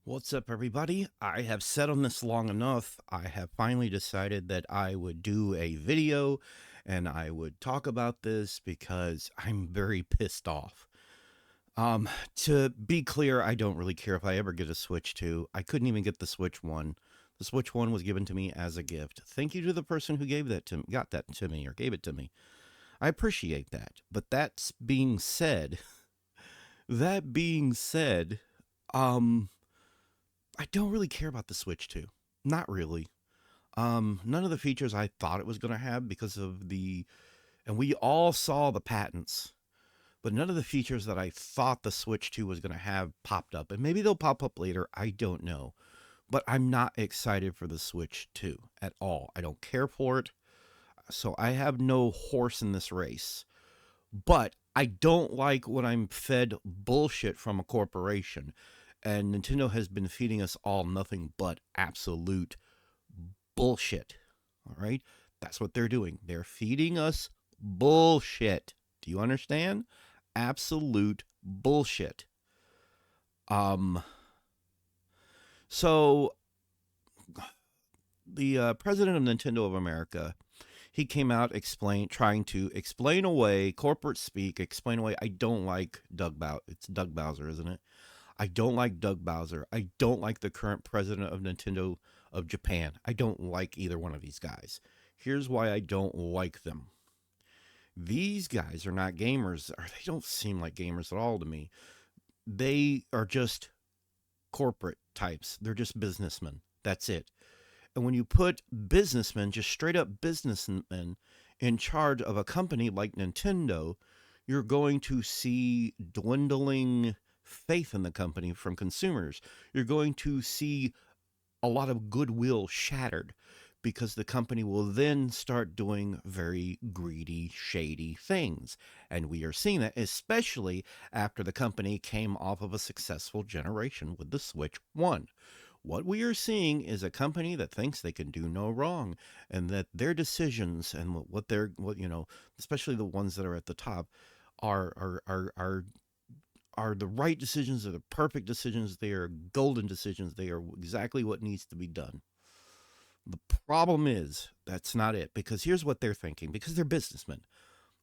What's up, everybody? I have sat on this long enough. I have finally decided that I would do a video and I would talk about this because I'm very pissed off. Um, to be clear, I don't really care if I ever get a Switch 2. I couldn't even get the Switch 1. The Switch 1 was given to me as a gift. Thank you to the person who got that to me or gave it to me. I appreciate that. But that being said, um I don't really care about the Switch 2. Not really. None of the features I thought it was going to have because of and we all saw the patents, but none of the features that I thought the Switch 2 was going to have popped up. And maybe they'll pop up later. I don't know. But I'm not excited for the Switch 2 at all. I don't care for it. So I have no horse in this race. But I don't like when I'm fed bullshit from a corporation. And Nintendo has been feeding us all nothing but absolute bullshit. All right? That's what they're doing. They're feeding us bullshit. Do you understand? Absolute bullshit. Um so the president of Nintendo of America, he came out trying to explain away corporate speak, explain away. I don't like It's Doug Bowser, isn't it? I don't like Doug Bowser. I don't like the current president of Nintendo of Japan. I don't like either one of these guys. Here's why I don't like them. These guys are not gamers, or they don't seem like gamers at all to me. They are just corporate types. They're just businessmen. That's it. And when you put businessmen, just straight up businessmen, in charge of a company like Nintendo, you're going to see dwindling faith in the company from consumers. You're going to see a lot of goodwill shattered because the company will then start doing very greedy, shady things. And we are seeing that, especially after the company came off of a successful generation with the Switch 1. What we are seeing is a company that thinks they can do no wrong, and that their decisions and especially the ones that are at the top, are the right decisions, are the perfect decisions, they are golden decisions, they are exactly what needs to be done. The problem is that's not it, because here's what they're thinking, because they're businessmen.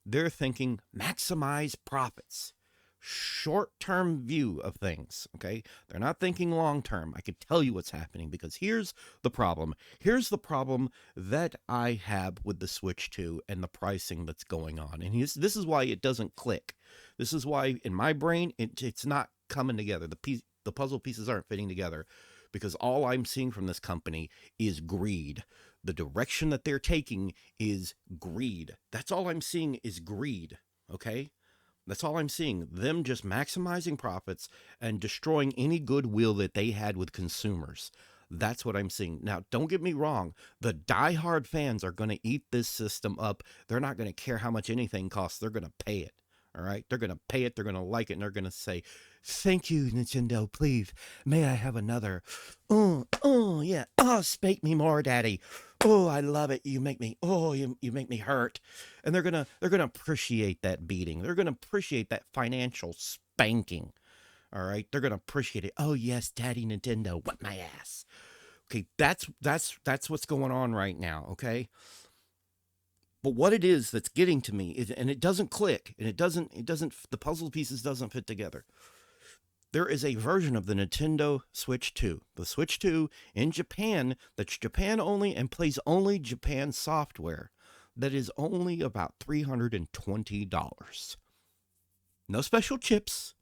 They're thinking maximize profits, short term view of things. Okay. They're not thinking long term. I can tell you what's happening, because here's the problem. Here's the problem that I have with the Switch 2 and the pricing that's going on. And this is why it doesn't click. This is why in my brain it's not coming together. The puzzle pieces aren't fitting together, because all I'm seeing from this company is greed. The direction that they're taking is greed. That's all I'm seeing is greed. Okay? That's all I'm seeing. Them just maximizing profits and destroying any goodwill that they had with consumers. That's what I'm seeing. Now, don't get me wrong. The diehard fans are going to eat this system up. They're not going to care how much anything costs. They're going to pay it. All right? They're going to pay it. They're going to like it. And they're going to say, thank you, Nintendo. Please, may I have another? Oh, yeah. Oh, spank me more, Daddy. Oh, I love it. You make me hurt. And they're gonna appreciate that beating. They're gonna appreciate that financial spanking. All right, they're gonna appreciate it. Oh yes, Daddy Nintendo, whip my ass. Okay, that's what's going on right now. Okay, but what it is that's getting to me is, and it doesn't click, and the puzzle pieces doesn't fit together. There is a version of the Nintendo Switch 2, the Switch 2 in Japan, that's Japan only and plays only Japan software, that is only about $320. No special chips.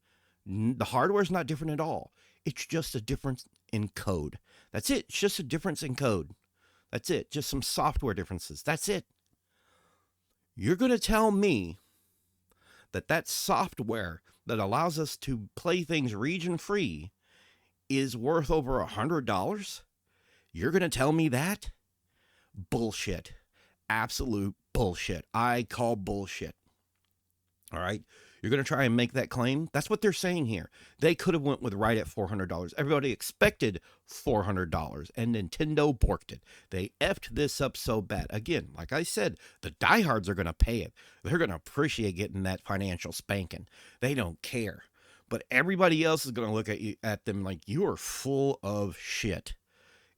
The hardware's not different at all. It's just a difference in code. That's it. It's just a difference in code. That's it. Just some software differences. That's it. You're going to tell me that software that allows us to play things region free is worth over $100? You're going to tell me that? Bullshit. Absolute bullshit. I call bullshit. All right? You're going to try and make that claim? That's what they're saying here. They could have went with right at $400. Everybody expected $400, and Nintendo borked it. They effed this up so bad. Again, like I said, the diehards are going to pay it. They're going to appreciate getting that financial spanking. They don't care. But everybody else is going to look at them like you are full of shit.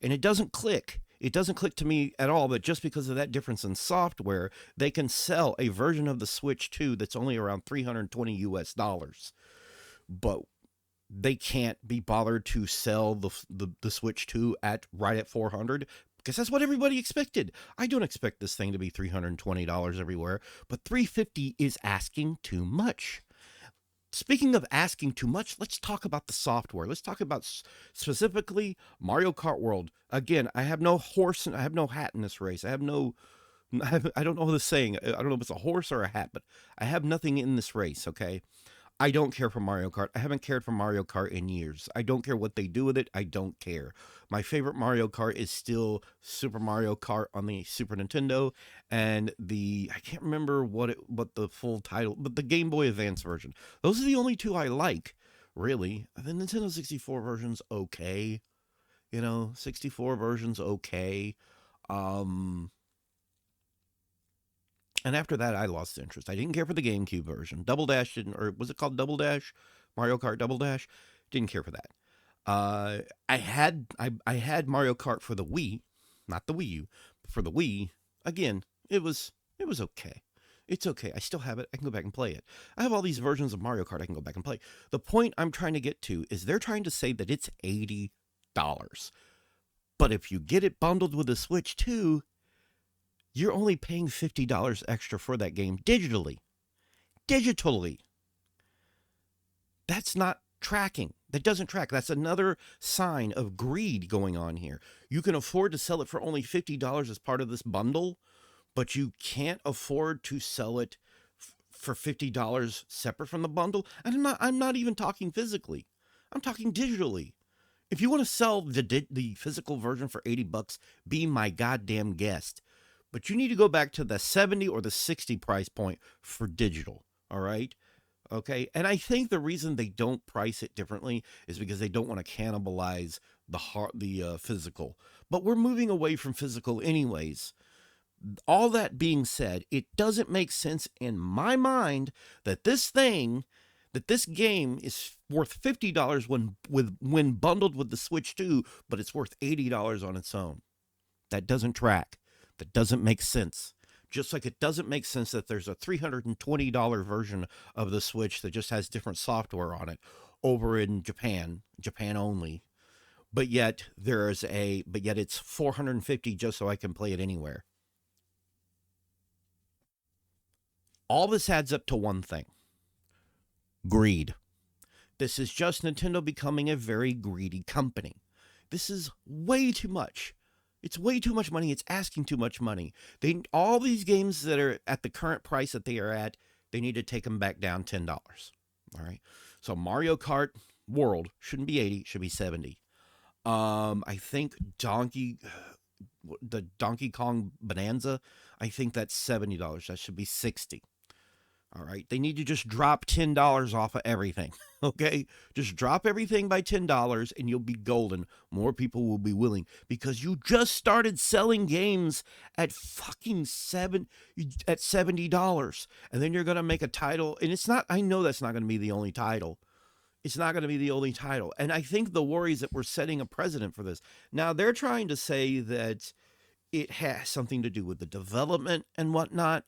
And it doesn't click. It doesn't click to me at all, but just because of that difference in software, they can sell a version of the Switch 2 that's only around 320 US dollars. But they can't be bothered to sell the Switch 2 at right at 400 because that's what everybody expected. I don't expect this thing to be $320 everywhere, but 350 is asking too much. Speaking of asking too much, let's talk about the software. Let's talk about specifically Mario Kart World. Again, I have no horse and I have no hat in this race. I don't know the saying. I don't know if it's a horse or a hat, but I have nothing in this race, okay? I don't care for Mario Kart. I haven't cared for Mario Kart in years. I don't care what they do with it. I don't care. My favorite Mario Kart is still Super Mario Kart on the Super Nintendo and I can't remember what the full title, but the Game Boy Advance version. Those are the only two I like, really. The Nintendo 64 version's okay. 64 version's okay. And after that, I lost interest. I didn't care for the GameCube version. Double Dash didn't, or was it called Double Dash? Mario Kart Double Dash? Didn't care for that. I had Mario Kart for the Wii, not the Wii U, but for the Wii. Again, it was okay. It's okay. I still have it. I can go back and play it. I have all these versions of Mario Kart I can go back and play. The point I'm trying to get to is they're trying to say that it's $80. But if you get it bundled with the Switch 2, you're only paying $50 extra for that game digitally. Digitally. That's not tracking. That doesn't track. That's another sign of greed going on here. You can afford to sell it for only $50 as part of this bundle, but you can't afford to sell it for $50 separate from the bundle. And I'm not even talking physically. I'm talking digitally. If you want to sell the physical version for $80, be my goddamn guest. But you need to go back to the 70 or the 60 price point for digital, all right? Okay, and I think the reason they don't price it differently is because they don't want to cannibalize the physical. But we're moving away from physical anyways. All that being said, it doesn't make sense in my mind that this game is worth $50 when bundled with the Switch 2, but it's worth $80 on its own. That doesn't track. That doesn't make sense. Just like it doesn't make sense that there's a $320 version of the Switch that just has different software on it over in Japan only. But yet it's $450 just so I can play it anywhere. All this adds up to one thing. Greed. This is just Nintendo becoming a very greedy company. This is way too much. It's way too much money. It's asking too much money. All these games that are at the current price that they are at, they need to take them back down $10. All right. So Mario Kart World shouldn't be 80, should be 70. I think the Donkey Kong Bonanza, I think that's $70. That should be 60. All right. They need to just drop $10 off of everything. Okay. Just drop everything by $10 and you'll be golden. More people will be willing because you just started selling games at fucking $70. And then you're going to make a title. And I know that's not going to be the only title. It's not going to be the only title. And I think the worry is that we're setting a precedent for this. Now they're trying to say that it has something to do with the development and whatnot.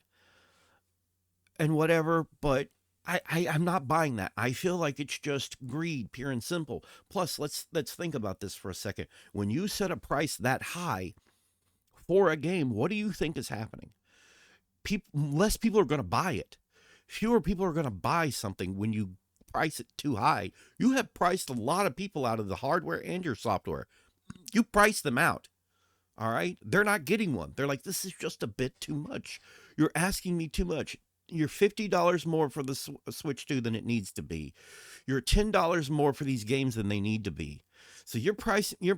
And whatever, but I'm not buying that. I feel like it's just greed, pure and simple. Plus, let's think about this for a second. When you set a price that high for a game, what do you think is happening? Less people are going to buy it. Fewer people are going to buy something when you price it too high. You have priced a lot of people out of the hardware and your software. You price them out. All right? They're not getting one. They're like, this is just a bit too much. You're asking me too much. You're $50 more for the Switch 2 than it needs to be. You're $10 more for these games than they need to be. So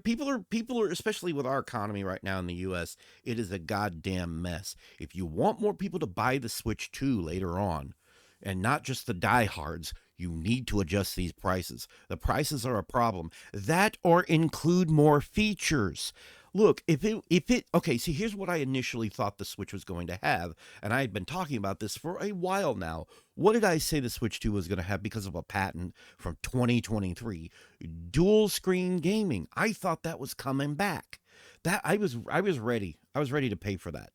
people are, especially with our economy right now in the US, it is a goddamn mess. If you want more people to buy the Switch 2 later on, and not just the diehards, you need to adjust these prices. The prices are a problem. That or include more features. Look, if it okay, see, here's what I initially thought the Switch was going to have, and I had been talking about this for a while now. What did I say the Switch 2 was going to have because of a patent from 2023? Dual screen gaming. I thought that was coming back. That I was ready. I was ready to pay for that.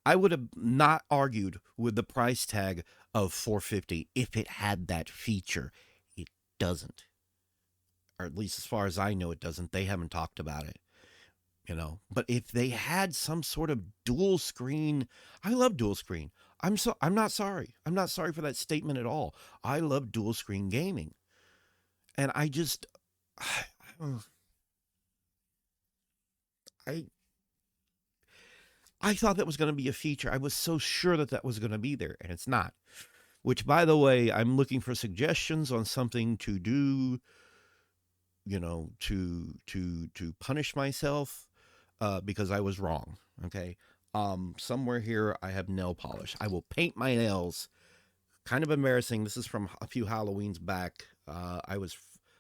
I would have not argued with the price tag of 450 if it had that feature. It doesn't. Or at least as far as I know it doesn't. They haven't talked about it. But if they had some sort of dual screen, I love dual screen. I'm not sorry. I'm not sorry for that statement at all. I love dual screen gaming. And I just I I thought that was going to be a feature. I was so sure that that was going to be there, and it's not. Which, by the way, I'm looking for suggestions on something to do, to punish myself, because I was wrong. Okay. Somewhere here I have nail polish. I will paint my nails. Kind of embarrassing. This is from a few Halloweens back. I was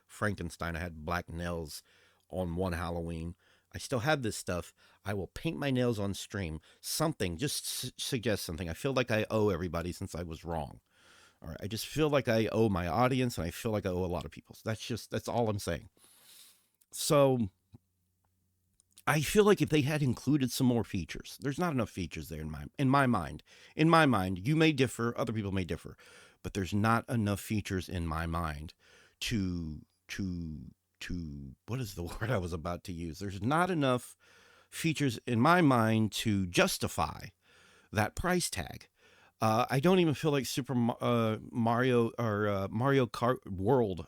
Frankenstein. I had black nails on one Halloween. I still have this stuff. I will paint my nails on stream. Something. Just suggest something. I feel like I owe everybody since I was wrong. All right. I just feel like I owe my audience, and I feel like I owe a lot of people. So that's all I'm saying. So I feel like if they had included some more features, there's not enough features there in my mind. In my mind, you may differ, other people may differ, but there's not enough features in my mind to to to what is the word I was about to use? There's not enough features in my mind to justify that price tag. I don't even feel like Mario or Mario Kart World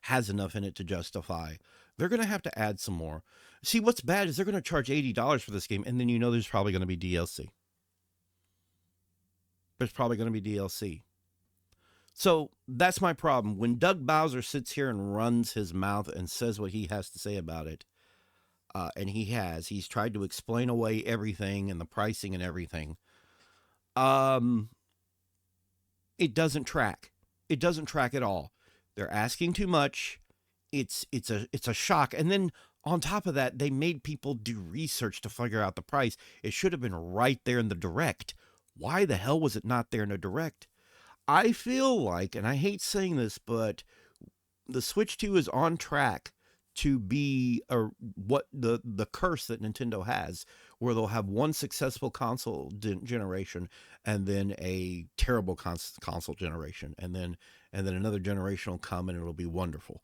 has enough in it to justify. They're going to have to add some more. See, what's bad is they're going to charge $80 for this game, and then there's probably going to be DLC. There's probably going to be DLC. So that's my problem. When Doug Bowser sits here and runs his mouth and says what he has to say about it, and he's tried to explain away everything and the pricing and everything. Um, it doesn't track. It doesn't track at all. They're asking too much. It's a shock. And then on top of that, they made people do research to figure out the price. It should have been right there in the direct. Why the hell was it not there in the direct? I feel like, and I hate saying this, but the Switch 2 is on track to be what the curse that Nintendo has, where they'll have one successful console generation and then a terrible console generation, and then another generation will come and it'll be wonderful.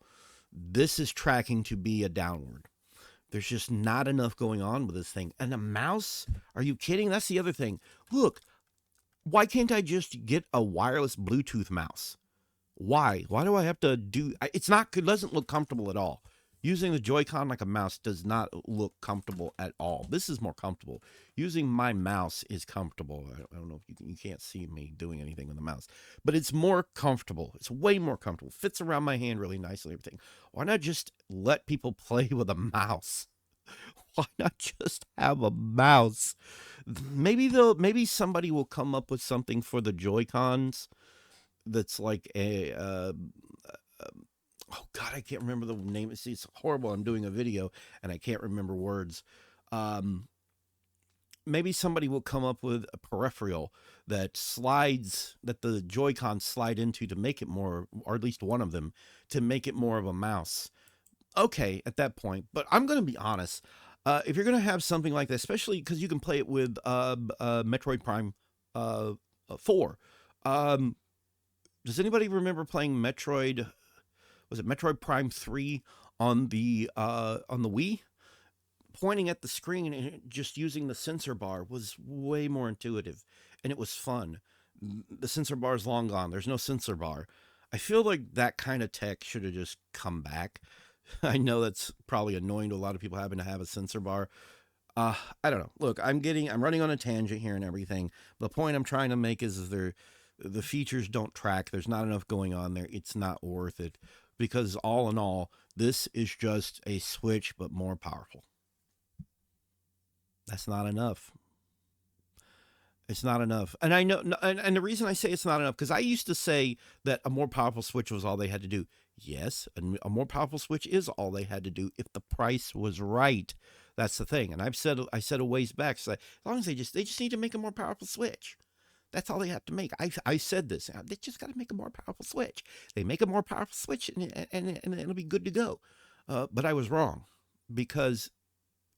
This is tracking to be a downward. There's just not enough going on with this thing. And a mouse? Are you kidding? That's the other thing. Look, why can't I just get a wireless Bluetooth mouse? Why? Why do I have to do? It doesn't look comfortable at all. Using the Joy-Con like a mouse does not look comfortable at all. This is more comfortable. Using my mouse is comfortable. I don't know if you can't see me doing anything with the mouse, but it's more comfortable. It's way more comfortable. Fits around my hand really nicely. Everything. Why not just let people play with a mouse? Why not just have a mouse? Maybe somebody will come up with something for the Joy-Cons that's like oh God, I can't remember the name. See, it's horrible. I'm doing a video and I can't remember words. Maybe somebody will come up with a peripheral that the Joy-Cons slide into to make it more, or at least one of them, to make it more of a mouse. Okay, at that point. But I'm going to be honest. If you're going to have something like that, especially because you can play it with Metroid Prime 4. Does anybody remember playing Metroid? Was it Metroid Prime 3 on the Wii? Pointing at the screen and just using the sensor bar was way more intuitive, and it was fun. The sensor bar is long gone. There's no sensor bar. I feel like that kind of tech should have just come back. I know that's probably annoying to a lot of people having to have a sensor bar. I don't know. Look, I'm running on a tangent here and everything. The point I'm trying to make is the features don't track. There's not enough going on there. It's not worth it. Because all in all, this is just a Switch, but more powerful. That's not enough. It's not enough. And I know, and the reason I say it's not enough, because I used to say that a more powerful Switch was all they had to do. Yes, a more powerful Switch is all they had to do if the price was right. That's the thing. And I said a ways back, so as long as they just need to make a more powerful Switch. That's all they have to make. I said this. They just got to make a more powerful Switch. They make a more powerful Switch, and it'll be good to go. But I was wrong, because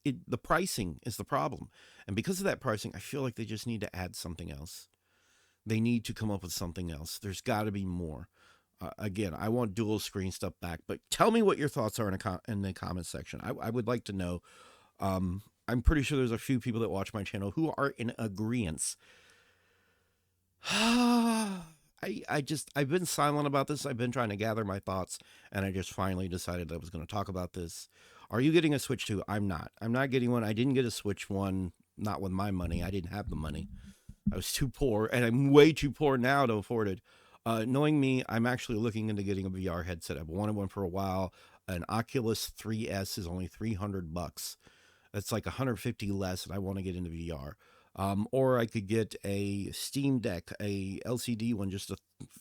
the pricing is the problem. And because of that pricing, I feel like they just need to add something else. They need to come up with something else. There's got to be more. Again, I want dual screen stuff back, but tell me what your thoughts are in the comment section. I would like to know. I'm pretty sure there's a few people that watch my channel who are in agreement. I've been silent about this. I've been trying to gather my thoughts, and I just finally decided I was going to talk about this. Are you getting a Switch 2? I'm not. I'm not getting one. I didn't get a Switch 1, not with my money. I didn't have the money. I was too poor, and I'm way too poor now to afford it. Knowing me, I'm actually looking into getting a VR headset. I've wanted one for a while. An Oculus 3S is only $300. That's like 150 less, and I want to get into VR. Or I could get a Steam Deck, a LCD one,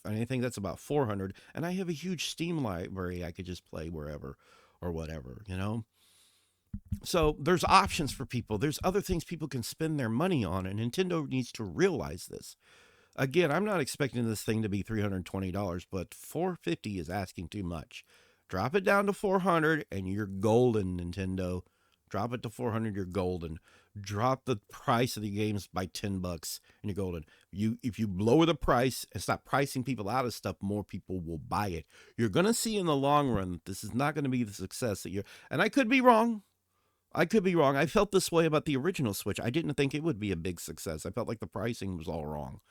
I think that's about 400, and I have a huge Steam library I could just play wherever or whatever, you know? So there's options for people. There's other things people can spend their money on, and Nintendo needs to realize this. Again, I'm not expecting this thing to be $320, but $450 is asking too much. Drop it down to $400 and you're golden, Nintendo. Drop it to $400, you're golden. Drop the price of the games by $10 and you're golden. If you lower the price and stop pricing people out of stuff, more people will buy it. You're going to see in the long run that this is not going to be the success that you're... And I could be wrong. I felt this way about the original Switch. I didn't think it would be a big success. I felt like the pricing was all wrong.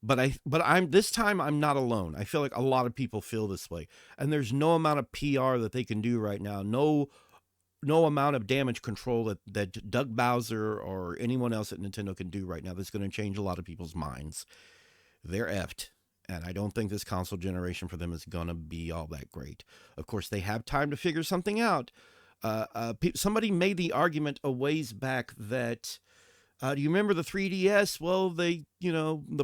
But I'm this time I'm not alone. I feel like a lot of people feel this way. And there's no amount of PR that they can do right now. No amount of damage control that Doug Bowser or anyone else at Nintendo can do right now that's going to change a lot of people's minds. They're effed. And I don't think this console generation for them is going to be all that great. Of course, they have time to figure something out. Somebody made the argument a ways back that, do you remember the 3DS? Well, the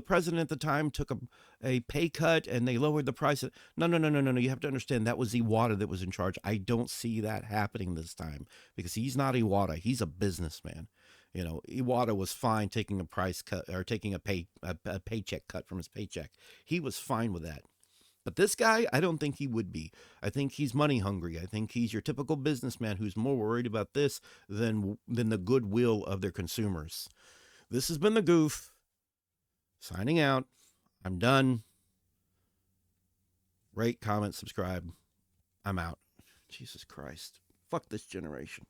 president at the time took a pay cut and they lowered the price. No. You have to understand that was Iwata that was in charge. I don't see that happening this time because he's not Iwata. He's a businessman. Iwata was fine taking a price cut or taking a paycheck cut from his paycheck. He was fine with that. But this guy, I don't think he would be. I think he's money hungry. I think he's your typical businessman who's more worried about this than the goodwill of their consumers. This has been the Goof. Signing out. I'm done. Rate, comment, subscribe. I'm out. Jesus Christ. Fuck this generation.